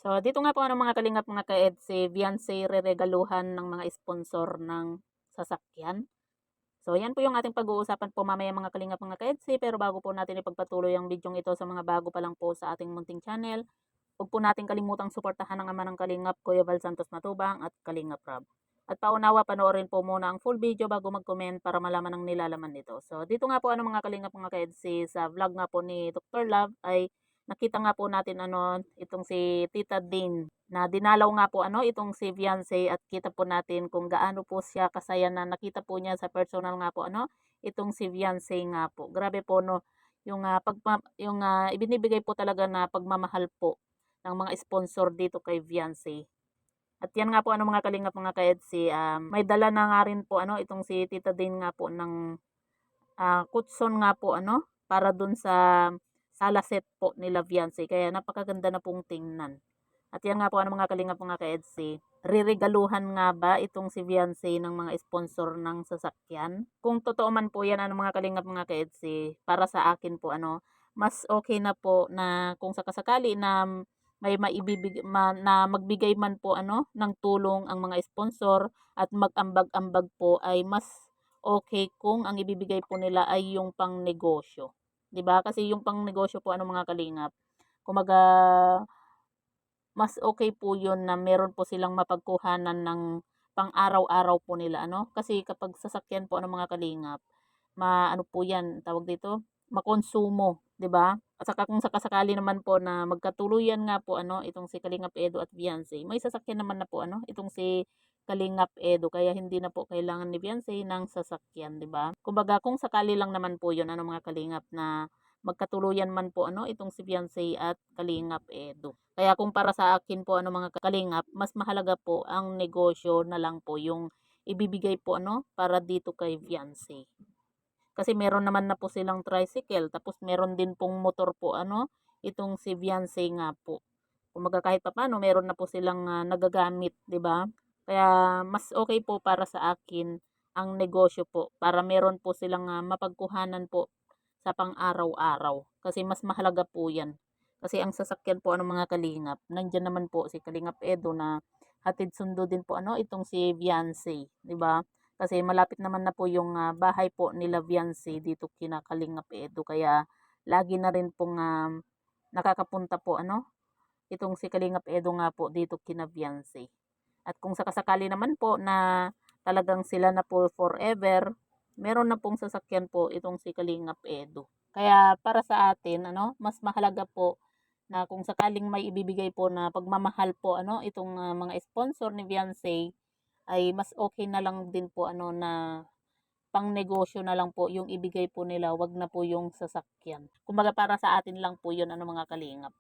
So, dito nga po ano mga kalingap mga ka-EDSE, Beyonce reregaluhan ng mga sponsor ng sasakyan. So, yan po yung ating pag-uusapan po mamaya mga kalingap mga ka-EDSE. Pero bago po natin ipagpatuloy ang bidyong ito sa mga bago pa lang po sa ating munting channel, huwag po natin kalimutang suportahan ang ama ng kalingap, Kuya Val Santos Matubang at Kalingap Rob. At paunawa, panoorin po muna ang full video bago mag-comment para malaman ang nilalaman nito. So, dito nga po ano mga kalingap mga ka-EDSE, sa vlog nga po ni Dr. Love ay nakita nga po natin itong si Tita Din na dinalaw nga po itong si Beyonce at kita po natin kung gaano po siya kasaya na nakita po niya sa personal nga po itong si Beyonce nga po. Grabe po no yung ibinibigay po talaga na pagmamahal po ng mga sponsor dito kay Beyonce. At yan nga po mga kalingap mga ka-EDSE, may dala na nga rin po itong si Tita Din nga po ng kutson nga po para dun sa sala set po nila Beyonce. Kaya napakaganda na pong tingnan. At yan nga po mga kalingap mga ka-EDSE, riregaluhan nga ba itong si Beyonce ng mga sponsor ng sasakyan? Kung totoo man po yan mga kalingap mga ka-EDSE, para sa akin po mas okay na po na kung sakasakali na may na magbigay man po ng tulong ang mga sponsor at mag-ambag-ambag po, ay mas okay kung ang ibibigay po nila ay yung pang-negosyo. 'Di ba? Kasi yung pang-negosyo po mga kalingap, kumaga mas okay po yun na meron po silang mapagkuhanan ng pang-araw-araw po nila Kasi kapag sasakyan po mga kalingap, po yan, tawag dito, makonsumo, 'di ba? At saka kung sakasakali naman po na magkatuluyan nga po itong si Kalingap Edo at Beyonce, may sasakyan naman na po itong si Kalingap Edo, kaya hindi na po kailangan ni Beyonce ng sasakyan, 'di ba? Kumbaga kung sakali lang naman po 'yun mga kalingap na magkatuluyan man po itong si Beyonce at Kalingap Edo. Kaya kung para sa akin po mga kalingap, mas mahalaga po ang negosyo na lang po yung ibibigay po para dito kay Beyonce. Kasi meron naman na po silang tricycle, tapos meron din pong motor po itong si Beyonce nga po. Kumbaga kahit papaano meron na po silang nagagamit, 'di ba? Kaya mas okay po para sa akin ang negosyo po, para meron po silang mapagkuhanan po sa pang-araw-araw. Kasi mas mahalaga po 'yan. Kasi ang sasakyan po mga kalingap, nandiyan naman po si Kalingap Edo na hatid sundo din po itong si Beyonce, 'di ba? Kasi malapit naman na po yung bahay po nila Beyonce dito kina Kalingap Edo, kaya lagi na rin pong nakakapunta po itong si Kalingap Edo nga po dito kina Beyonce. At kung sakasakali naman po na talagang sila na po forever, meron na pong sasakyan po itong si Kalingap Edo. Kaya para sa atin mas mahalaga po na kung sakaling may ibibigay po na pagmamahal po itong mga sponsor ni Beyonce, ay mas okay na lang din po na pang-negosyo na lang po yung ibigay po nila, wag na po yung sasakyan. Kumbaga para sa atin lang po yun mga kalingap.